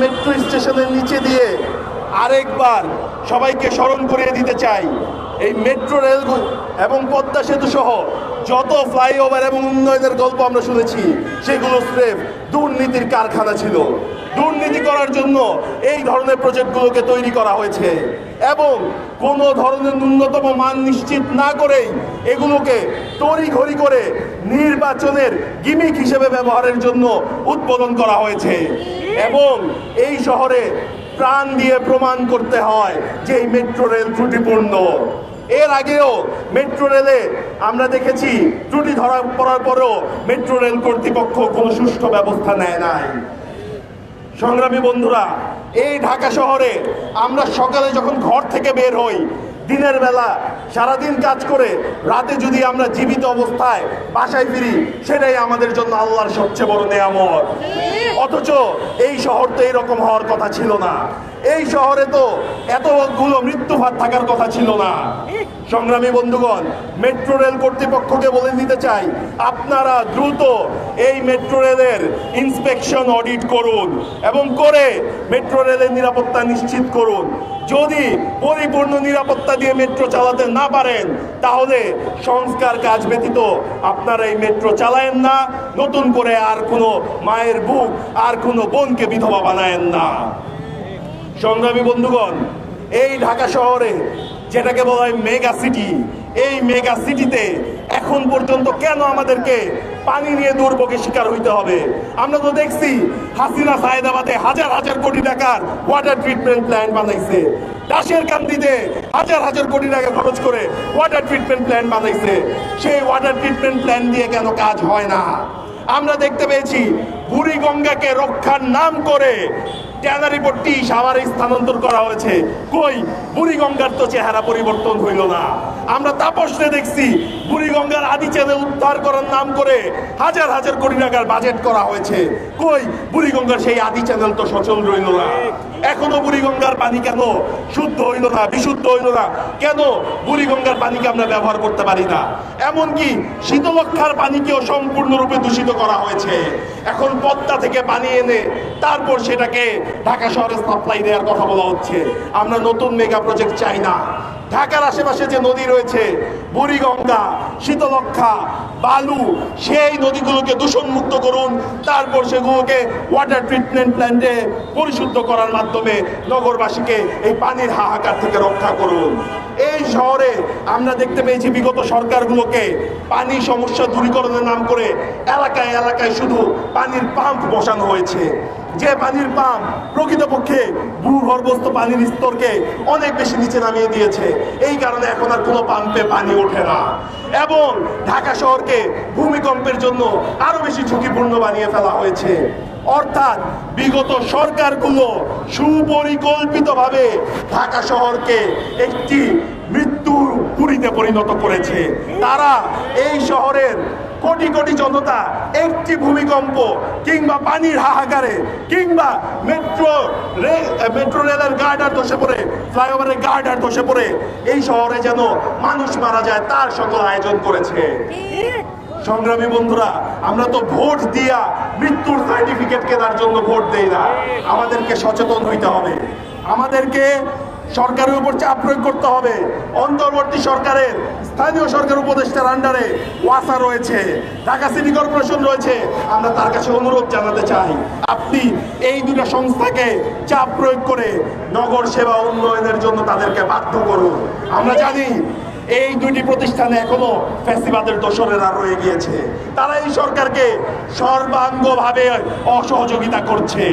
Metro স্টেশনের নিচে দিয়ে আরেকবার সবাইকে স্মরণ করিয়ে দিতে চাই, এই মেট্রো রেল এবং পদ্মা সেতু সহ যত ফ্লাইওভার এবং উন্নয়নের গল্প আমরা শুনেছি সেগুলো স্রেফ দুর্নীতির কারখানা ছিল। দুর্নীতি করার জন্য এই ধরনের প্রজেক্টগুলোকে তৈরি করা হয়েছে এবং কোনো ধরনের ন্যূনতম মান নিশ্চিত না করেই এগুলোকে তড়িঘড়ি করে নির্বাচনের গিমিক হিসেবে ব্যবহারের জন্য উদ্বোধন করা হয়েছে। এবং এই শহরে প্রাণ দিয়ে প্রমাণ করতে হয় যে এই মেট্রো রেল ত্রুটিপূর্ণ। এর আগেও মেট্রো রেলে আমরা দেখেছি ত্রুটি ধরা পড়ার পরেও মেট্রো রেল কর্তৃপক্ষ কোনো সুষ্ঠু ব্যবস্থা নেয় নাই। সংগ্রামী বন্ধুরা, এই ঢাকা শহরে আমরা সকালে যখন ঘর থেকে বের হই, দিনের বেলা সারাদিন কাজ করে রাতে যদি আমরা জীবিত অবস্থায় বাসায় ফিরি, সেটাই আমাদের জন্য আল্লাহর সবচেয়ে বড় নেয়ামত। অথচ এই শহর তো এইরকম হওয়ার কথা ছিল না। এই শহরে তো এতগুলো মৃত্যুফাত থাকার কথা ছিল না। সংগ্রামী বন্ধুগণ, মেট্রো রেল কর্তৃপক্ষকে বলে দিতে চাই, আপনারা দ্রুত এই মেট্রো রেলের ইন্সপেকশন অডিট করুন এবং করে মেট্রো রেলের নিরাপত্তা নিশ্চিত করুন। যদি পরিপূর্ণ নিরাপত্তা দিয়ে মেট্রো চালাতে না পারেন, তাহলে সংস্কার কাজ ব্যতীত আপনারা এই মেট্রো চালায়েন না, নতুন করে আর কোনো মায়ের বুক আর কোনো বোনকে বিধবা বানায়েন না। সংগ্রামী বন্ধুগণ, এই ঢাকা শহরে যেটাকে বলা হয় মেগা সিটি, এই মেগা সিটিতে এখন পর্যন্ত কেন আমাদেরকে পানি নিয়ে দুর্ভোগের শিকার হইতে হবে? আমরা তো দেখছি হাসিনা সায়েদাবাদে হাজার হাজার কোটি টাকার ওয়াটার ট্রিটমেন্ট প্ল্যান্ট বানাইছে, দাসের কান্দিতে হাজার হাজার কোটি টাকা খরচ করে ওয়াটার ট্রিটমেন্ট প্ল্যান্ট বানাইছে। সেই ওয়াটার ট্রিটমেন্ট প্ল্যান্ট দিয়ে কেন কাজ হয় না? আমরা দেখতে পেয়েছি বুড়িগঙ্গাকে রক্ষার নাম করে ট্যানারিপট্টি সাভারে স্থানান্তর করা হয়েছে। কই, বুড়িগঙ্গার তো চেহারা পরিবর্তন হইল না। আমরা তাপসে দেখছি বুড়িগঙ্গার আদি চ্যানেল উদ্ধার করার নাম করে হাজার হাজার কোটি টাকার বাজেট করা হয়েছে। কই, বুড়িগঙ্গার সেই আদি চ্যানেল তো সচল রইল না। এখনো বুড়িগঙ্গার পানি কেন শুদ্ধ হইল না, বিশুদ্ধ হইল না? কেন বুড়িগঙ্গার পানিকে আমরা ব্যবহার করতে পারি না? এমনকি শীতলক্ষার পানিকেও সম্পূর্ণরূপে দূষিত করা হয়েছে। এখন পদ্মা থেকে পানি এনে তারপর সেটাকে ঢাকা শহরে সাপ্লাই দেওয়ার কথা বলা হচ্ছে। আমরা নতুন মেগা প্রজেক্ট চাই না। ঢাকার আশেপাশে যে নদী রয়েছে, বুড়িগঙ্গা, শীতলক্ষা, বালু, সেই নদীগুলোকে দূষণমুক্ত করুন, তারপর সেগুলোকে ওয়াটার ট্রিটমেন্ট প্ল্যান্টে পরিশুদ্ধ করার মাধ্যমে নগরবাসীকে এই পানির হাহাকার থেকে রক্ষা করুন। এই শহরে আমরা দেখতে পেয়েছি বিগত সরকারগুলোকে পানি সমস্যা দূরীকরণের নাম করে এলাকায় এলাকায় শুধু পানির পাম্প বসানো হয়েছে, যে পানির পাম্প প্রকৃতপক্ষে ভূগর্ভস্থ পানির স্তরকে অনেক বেশি নিচে নামিয়ে দিয়েছে। এই কারণে এখন আর কোনো পাম্পে পানি ওঠে না এবং ঢাকা শহরকে ভূমিকম্পের জন্য আরো বেশি ঝুঁকিপূর্ণ বানিয়ে ফেলা হয়েছে। অর্থাৎ বিগত সরকারগুলো সুপরিকল্পিতভাবে ঢাকা শহরকে একটি মৃত্যুর পুরীতে পরিণত করেছে। তারা এই শহরের কোটি কোটি জনতা একটি ভূমিকম্প কিংবা পানির হাহাকারে কিংবা মেট্রো রেলের গার্ডার ধসে পড়ে, ফ্লাইওভারের গার্ডার ধসে পড়ে এই শহরে যেন মানুষ মারা যায় তার সকল আয়োজন করেছে। সংগ্রামী বন্ধুরা, আমরা তো ভোট দিয়া মৃত্যুর সার্টিফিকেট কেনার জন্য ভোট দেই না। আমাদেরকে সচেতন হইতে হবে, আমাদেরকে সরকারের উপর চাপ প্রয়োগ করতে হবে। অন্তর্বর্তী সরকারের স্থানীয় সরকার উপদেষ্টার আন্ডারে ওয়াসা রয়েছে, ঢাকা সিটি কর্পোরেশন রয়েছে। আমরা তার কাছে অনুরোধ জানাতে চাই, আপনি এই দুটো সংস্থাকে চাপ প্রয়োগ করে নগর সেবা উন্নয়নের জন্য তাদেরকে বাধ্য করুন। আমরা জানি এই দুইটি প্রতিষ্ঠানে এখনো ফ্যাসিবাদের দোসরেরা রয়ে গিয়েছে। তারা এই সরকারকে সর্বাঙ্গভাবে অসহযোগিতা করছে।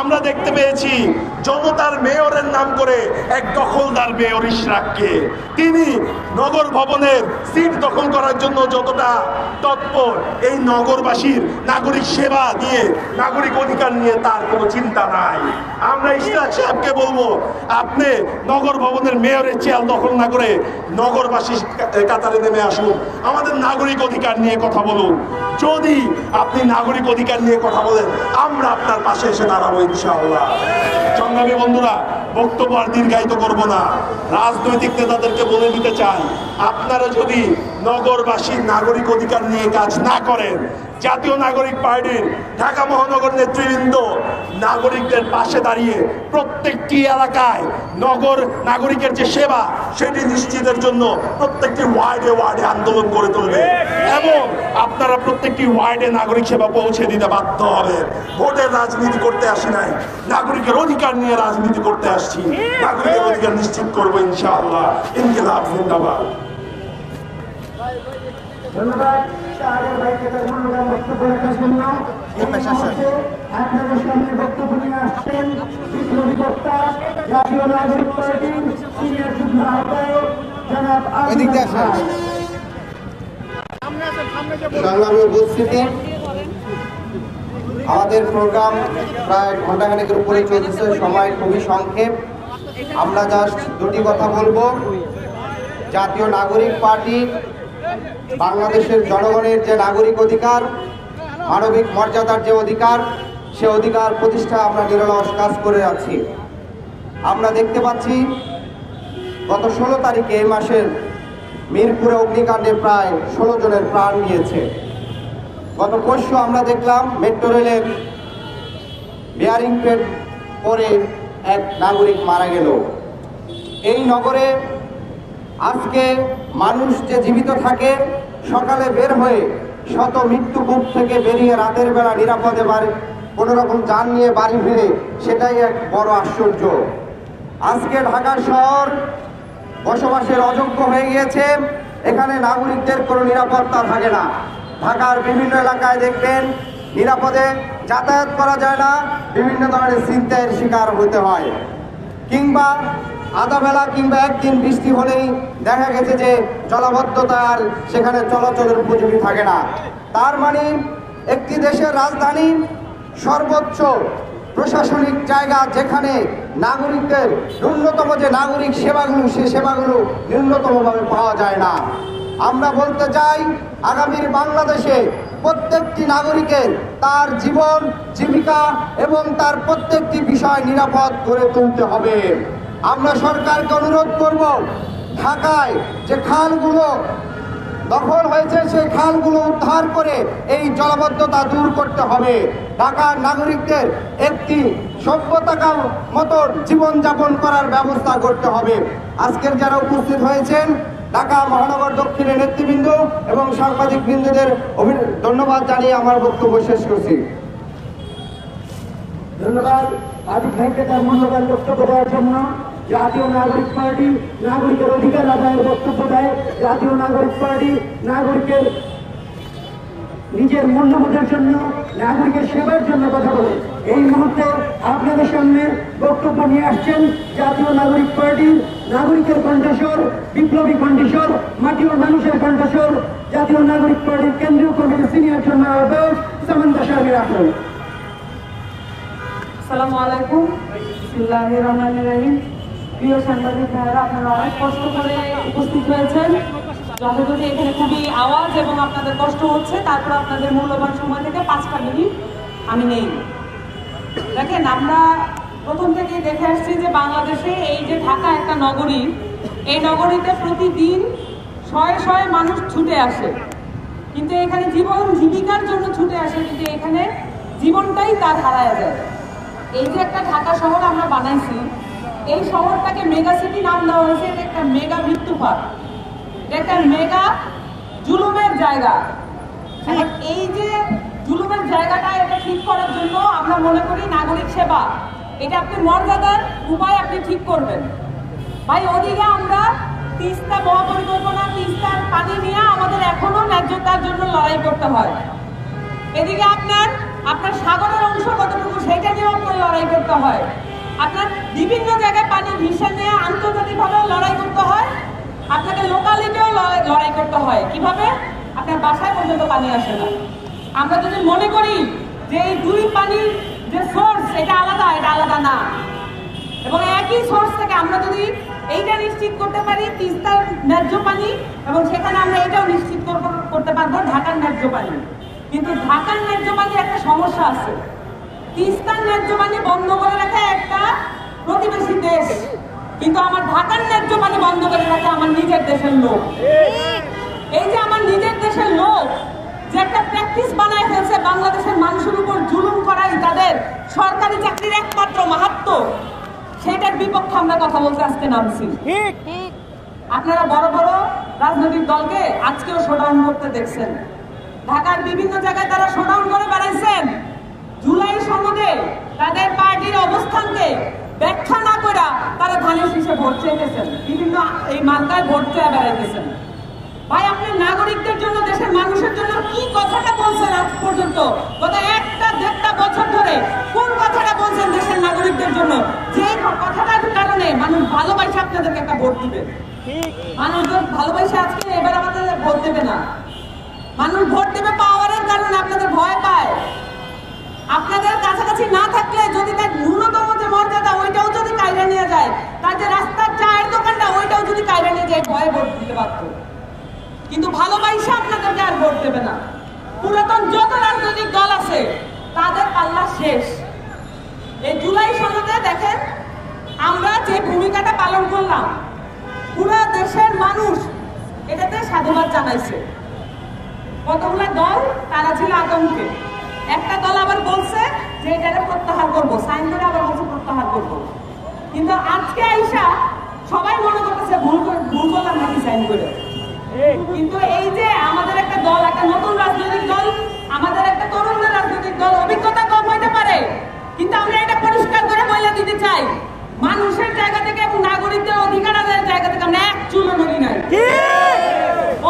আমরা দেখতে পেয়েছি জনতার মেয়রের নাম করে এক দখলদার মেয়র ইশরাককে, তিনি নগর ভবনের সিট দখল করার জন্য যতটা তৎপর, এই নগরবাসীর নাগরিক সেবা নিয়ে, নাগরিক অধিকার নিয়ে তার কোনো চিন্তা নাই। আমরা ইশরাক সাহেবকে বলবো, আপনি নগর ভবনের মেয়রের চেয়ার দখল না করে নগরবাসী কাতারে নেমে আসুন, আমাদের নাগরিক অধিকার নিয়ে কথা বলুন। যদি আপনি নাগরিক অধিকার নিয়ে কথা বলেন, আমরা আপনার পাশে এসে দাঁড়াবো ইনশাআল্লাহ। সংগ্রামী বন্ধুরা, বক্তব্য আর দীর্ঘায়িত করব না। রাজনৈতিক নেতাদেরকে বলে দিতে চাই, আপনারা যদি নগরবাসীর নাগরিক অধিকার নিয়ে কাজ না করেন, জাতীয় নাগরিক পার্টির ঢাকা মহানগর নেতৃবৃন্দ নাগরিকদের পাশে দাঁড়িয়ে প্রত্যেকটি এলাকায় নাগরিকের যে সেবা সেটি নিশ্চিতের জন্য প্রত্যেকটি ওয়ার্ডে ওয়ার্ডে আন্দোলন করে তুলবে এবং আপনারা প্রত্যেকটি ওয়ার্ডে নাগরিক সেবা পৌঁছে দিতে বাধ্য হবে। ভোটের রাজনীতি করতে আসি নাই, নাগরিকের অধিকার নিয়ে রাজনীতি করতে আসছি। নাগরিকের অধিকার নিশ্চিত করবো ইনশাআল্লাহ। ইনকিলাব জিন্দাবাদ। ধন্যবাদ শাহরের ভাইকে তার মূল্যবান বক্তব্য রাখার জন্য। আপনাদের সামনে বক্তব্য নিয়ে আসছেন বিপ্লবী বক্তা, জাতীয় নাগরিক পার্টির সিনিয়র যুগ্ম আহ্বায়ক জনাব আলমগীর ভাই। সংগ্রামী উপস্থিতি, আমাদের প্রোগ্রাম প্রায় ঘন্টাখানেকের উপরে চলতেছে, সময় খুবই সংক্ষেপ। আমরা জাস্ট দুটি কথা বলবো। জাতীয় নাগরিক পার্টি বাংলাদেশের জনগণের যে নাগরিক অধিকার, মানবিক মর্যাদার যে অধিকার, সে অধিকার প্রতিষ্ঠা আমরা নিরলস কাজ করে যাচ্ছি। আমরা দেখতে পাচ্ছি গত 16 তারিখে এই মাসের মিরপুরে অগ্নিকাণ্ডে প্রায় 16 জনের প্রাণ গিয়েছে। গত পরশু আমরা দেখলাম মেট্রো রেলের বেয়ারিং প্লেট পরে এক নাগরিক মারা গেল। এই নগরে আজকে মানুষ যে জীবিত থাকে, সকালে বের হয়ে শত মৃত্যুকূপ থেকে বেরিয়ে রাতের বেলা নিরাপদে বাড়ি কোনো রকম যান নিয়ে বাড়ি ফিরে, সেটাই এক বড় আশ্চর্য। আজকে ঢাকা শহর বসবাসের অযোগ্য হয়ে গিয়েছে। এখানে নাগরিকদের কোনো নিরাপত্তা থাকে না। ঢাকার বিভিন্ন এলাকায় দেখবেন নিরাপদে যাতায়াত করা যায় না, বিভিন্ন ধরনের ছিনতাইয়ের শিকার হতে হয়। কিংবা আধা বেলা কিংবা একদিন বৃষ্টি হলেই দেখা গেছে যে জলাবদ্ধতা আর সেখানে চলাচলের উপযোগী থাকে না। তার মানে একটি দেশের রাজধানী সর্বোচ্চ প্রশাসনিক জায়গা, যেখানে নাগরিকদের ন্যূনতম যে নাগরিক সেবাগুলো, সে সেবাগুলো ন্যূনতমভাবে পাওয়া যায় না। আমরা বলতে চাই, আগামীর বাংলাদেশে প্রত্যেকটি নাগরিকের তার জীবন, জীবিকা এবং তার প্রত্যেকটি বিষয় নিরাপদ করে তুলতে হবে। আমরা সরকারকে অনুরোধ করব, ঢাকায় যে খালগুলো দখল হয়েছে সেই খালগুলো উদ্ধার করে এই জলাবদ্ধতা দূর করতে হবে। ঢাকার নাগরিকদের একটি সভ্যতাকার মতন জীবনযাপন করার ব্যবস্থা করতে হবে। আজকের যারা উপস্থিত হয়েছেন ঢাকা মহানগর দক্ষিণের নেতৃবৃন্দ এবং সাংবাদিক বৃন্দদের ধন্যবাদ জানিয়ে আমার বক্তব্য শেষ করছি। ধন্যবাদ আদিক ভাইকে তার মূল্যবান বক্তব্য দেওয়ার জন্য। জাতীয় নাগরিক পার্টি নাগরিকের অধিকার আদায়ের বক্তব্য দেয়। জাতীয় নাগরিক পার্টি নাগরিকের নিজের মূল্যবোধের জন্য, নাগরিকের সেবার জন্য কথা বলে। এই মুহূর্তে আপনাদের সামনে বক্তব্য নিয়ে আসছেন জাতীয় নাগরিক পার্টির নাগরিকের কণ্ঠস্বর, বিপ্লবী কণ্ঠস্বর, মাটি ও মানুষের কণ্ঠস্বর, জাতীয় নাগরিক পার্টির কেন্দ্রীয় কমিটির সিনিয়র যুগ্ম আহ্বায়ক সামান্তা শারমিন আখতার। আসসালামু আলাইকুম, বিসমিল্লাহির রহমানির রহিম। প্রিয় সাংবাদিক ভাইয়েরা, আপনারা অনেক কষ্ট করে উপস্থিত হয়েছেন। যথাযথ এখানে খুবই আওয়াজ এবং আপনাদের কষ্ট হচ্ছে, তারপর আপনাদের মূল্যবান সময় থেকে 5টা মিনিট আমি নেই। দেখেন, আমরা প্রথম থেকেই দেখে আসছি যে বাংলাদেশে এই যে ঢাকা একটা নগরী, এই নগরীতে প্রতিদিন শয়ে শয়ে মানুষ ছুটে আসে, কিন্তু এখানে জীবন জীবিকার জন্য ছুটে আসে, কিন্তু এখানে জীবনটাই তার হারায় যায়। এই যে একটা ঢাকা শহর আমরা বানাইছি, এই শহরটাকে মেগা সিটি নাম দেওয়া হয়েছে। এটা একটা মেগা মৃত্যুফাট, এটা একটা মেগা জুলুমের জায়গা। এই যে জুলুমের জায়গাটা, এটা ঠিক করার জন্য আমরা মনে করি নাগরিক সেবা, এটা আপনি মর্যাদার উপায় আপনি ঠিক করবেন। ভাই, ওদিকে আমরা তিস্তা মহাপরিকল্পনা, তিস্তার পানি নিয়ে আমাদের এখনো ন্যায্যতার জন্য লড়াই করতে হয়। এদিকে আপনার সাগরের অংশ কতটুকু, সেইটা নিয়েও আপনার লড়াই করতে হয়। আপনার বিভিন্ন জায়গায় পানি ভিসা নিয়ে আন্তর্জাতিকভাবেও লড়াই করতে হয়, আপনাকে লোকালিটিও লড়াই করতে হয়। কিভাবে? আপনার বাসায় পর্যন্ত পানি আসে না। আমরা যদি মনে করি যে এই দুই পানির যে সোর্স এটা আলাদা না, এবং একই সোর্স থেকে আমরা যদি এইটা নিশ্চিত করতে পারি তিস্তার ন্যায্য পানি, এবং সেখানে আমরা এটাও নিশ্চিত করতে পারবো ঢাকার ন্যায্য পানি। কিন্তু ঢাকার ন্যায্য পানির একটা সমস্যা আছে। তিস্তার ন্যায্য পানি বন্ধ করে রাখে একটা প্রতিবেশী দেশ, কিন্তু আমার ঢাকার ন্যায্য পানি বন্ধ করে রাখে আমার নিজের দেশের লোক। এই যে আমার নিজের দেশের লোক যে একটা প্র্যাকটিস বানায় ফেলছে বাংলাদেশের মানুষের উপর জুলুম করাই তাদের সরকারি চাকরির একমাত্র মাহাত্ম্য, সেটার বিপক্ষে আমরা কথা বলতে আজকে নামছি। আপনারা বড় বড় রাজনৈতিক দলকে আজকেও শোডাউন করতে দেখছেন, ঢাকার বিভিন্ন জায়গায় তারা শোডাউন করে বেড়াইছেন। জুলাই সনদে তাদের পার্টির অবস্থানকে ব্যাখ্যা না করে তারা ধানের শীষে ভোট চেয়েছেন, বিভিন্ন এই মার্কায় ভোট চেয়ে বেড়াইতেছেন। ভাই, আপনি নাগরিকদের জন্য, দেশের মানুষের জন্য কি কথাটা বলছেন আজ পর্যন্ত? গত 1-1.5 বছর ধরে কোন কথাটা বলছেন দেশের নাগরিকদের জন্য, যে কথাটার কারণে মানুষ ভালোবাসে আপনাদেরকে একটা ভোট দিবে? মানুষজন ভালোবাসে আজকে এবার আমাদের ভোট দেবে না। মানুষ ভোট দেবে পাওয়ারের কারণে, আপনাদের ভয় পায়। আপনাদের কাছাকাছি না থাকলে যদি তার ন্যূনতম যে মর্যাদা ওইটাও যদি কায়রা নিয়ে যায়, তার যে রাস্তার চায়ের দোকানটা ওইটাও যদি কায়রা নিয়ে যায়, ভয়ে ভোট দিতে পারত। কিন্তু ভালোবাসা আপনাদেরকে আর ভোট দেবে না। পুরাতন যত রাজনৈতিক দল আছে তাদের পাল্লা শেষ। এই জুলাই সনদে দেখেন আমরা যে ভূমিকাটা পালন করলাম, পুরো দেশের মানুষ এটাতে সাধুবাদ জানাইছে। কতগুলো দল তারা ছিল আতঙ্কে, একটা দল আবার বলছে যে এটাকে প্রত্যাহার করবো, সাইন করে আবার বলছে প্রত্যাহার করবো। কিন্তু আজকে আইসা সবাই মনে করতেছে ভুল করলাম নাকি সাইন করে। কিন্তু এই যে আমাদের একটা দল, একটা নতুন রাজনৈতিক দল, আমাদের একটা তরুণদের রাজনৈতিক দল, অভিজ্ঞতা কম হইতে পারে, কিন্তু আমরা এটা পরিষ্কার করে বলে দিতে চাই, মানুষের জায়গা থেকে এবং নাগরিকদের অধিকার আদায়ের জায়গা থেকে আমরা এক চুলো নড়ি নাই।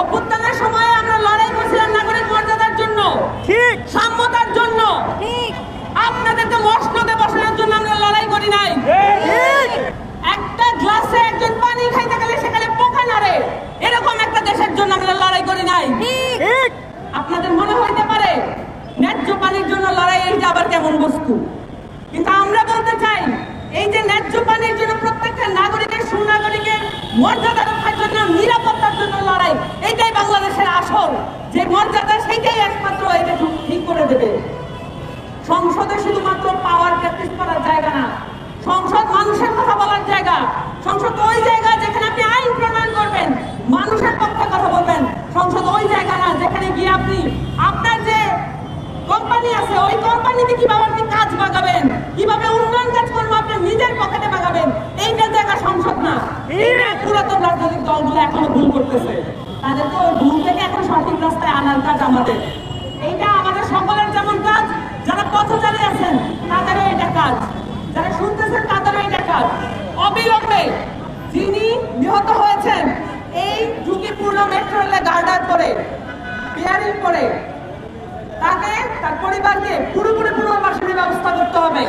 অভ্যুত্থানের সময় আমরা লড়াই করছিলাম নাগরিক মর্যাদার জন্য, সাম্যতার জন্য। আপনাদেরকে মসনদে বসানোর জন্য আমরা লড়াই করি নাই। একটা গ্লাসে একজন পানি খাইতে গেলে সেখানে পোকা নাড়ে, এরকম একটা দেশের জন্য আমরা লড়াই করি নাই। আপনাদের মনে হইতে পারে ন্যায্য পানির জন্য লড়াই, এইটা আবার কেমন বস্তু, কিন্তু আমরা বলতে চাই এই যে ন্যায্য পানির জন্য প্রত্যেকটা নাগরিকের, সুনাগরিকের মর্যাদা রক্ষার জন্য, নিরাপত্তার জন্য লড়াই, এইটাই বাংলাদেশের আসল যে মর্যাদা, সেইটাই একমাত্র এটা ঠিক করে দেবে। সংসদে শুধুমাত্র পাওয়ার প্র্যাকটিস করার জায়গা না, সংসদ মানুষের কথা বলার জায়গা। সংসদ ওই জায়গা যেখানে আপনি আইন প্রণয়ন করবেন, মানুষের পক্ষে কথা বলবেন। সংসদ ওই জায়গা না যেখানে গিয়ে আপনি আপনার যে কোম্পানি আছে ওই কোম্পানিতে কিভাবে আপনি কাজ বাগাবেন, কিভাবে উন্নয়ন কাজ করবো আপনি নিজের পকেটে বাগাবেন, এইটা জায়গা সংসদ না। পুরাতন রাজনৈতিক দলগুলো এখনো ভুল করতেছে, তাদেরকে ওই ভুল থেকে এখন সঠিক রাস্তায় আনার কাজ আমাদের। এইটা আমাদের সকলের যেমন কাজ, যারা পথচারী আছেন তাদেরও এটা কাজ, যারা শুনতেছেন তাদেরও এটা কাজ। অবিলম্বে যিনি নিহত হয়েছেন এই ঝুঁকিপূর্ণ মেট্রো রেলে গার্ডার করে, বিয়ারিং করে, তাকে, তার পরিবারকে পুরোপুরি পুনর্বাসনের ব্যবস্থা করতে হবে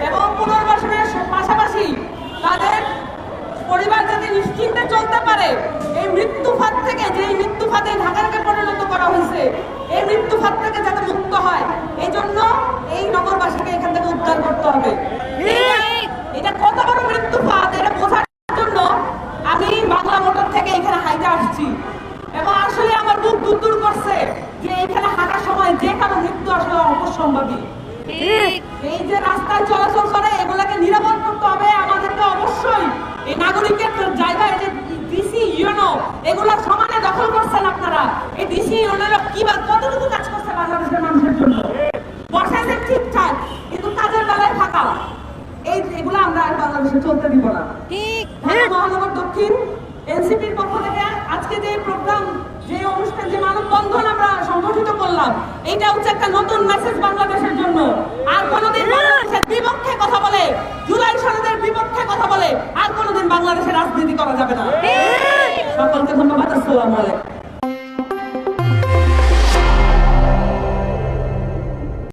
এবং পুনর্বাসনের পাশাপাশি তাদের পরিবার যাতে নিশ্চিন্তে চলতে পারে, এই মৃত্যুফাত থেকে, যে মৃত্যুফাতে ঢাকাকে পরিণত করা হয়েছে, এই মৃত্যুফাত থেকে যাতে মুক্ত হয়, এই জন্য এই নগরবাসীকে এখান থেকে উদ্ধার করতে হবে। এটা কত বড় মৃত্যুফাত এটা বোঝার জন্য আমি বাংলা মোটর থেকে এখানে হাইটে আসছি এবং আসলে আমার বুক দুরদুর করছে যে এখানে হাঁটার সময় যে কারো মৃত্যু আসলে অবশ্যম্ভাবী। এই যে রাস্তায় চলাচল করে এগুলাকে নিরাপদ করতে হবে আমাদেরকে অবশ্যই। এই নাগরিকের জায়গায় যে ডিসি ইউনো এগুলা সমানে দখল করছেন আপনারা, এই ডিসি ইউনোরা কি বা কতটুকু কাজ করছে বাংলাদেশের মানুষের জন্য? বসাইছে ঠিকঠাক, কিন্তু কাজের বেলায় ফাঁকা। এগুলো আমরা আর বাংলাদেশে চলতে দিব না। ঢাকা মহানগর দক্ষিণ এনসিপির পক্ষ থেকে আজকে যে প্রোগ্রাম, যে অনুষ্ঠান, যে মানববন্ধন আমরা সংগঠিত করলাম, এটা হচ্ছে একটা নতুন মেসেজ বাংলাদেশের জন্য। আর কোনোদিন বাংলাদেশের বিপক্ষে কথা বলে, জুলাই সনদের বিপক্ষে কথা বলে আর কোনোদিন বাংলাদেশের রাজনীতি করা যাবে না। সকলকে ধন্যবাদ। আসসালামু আলাইকুম।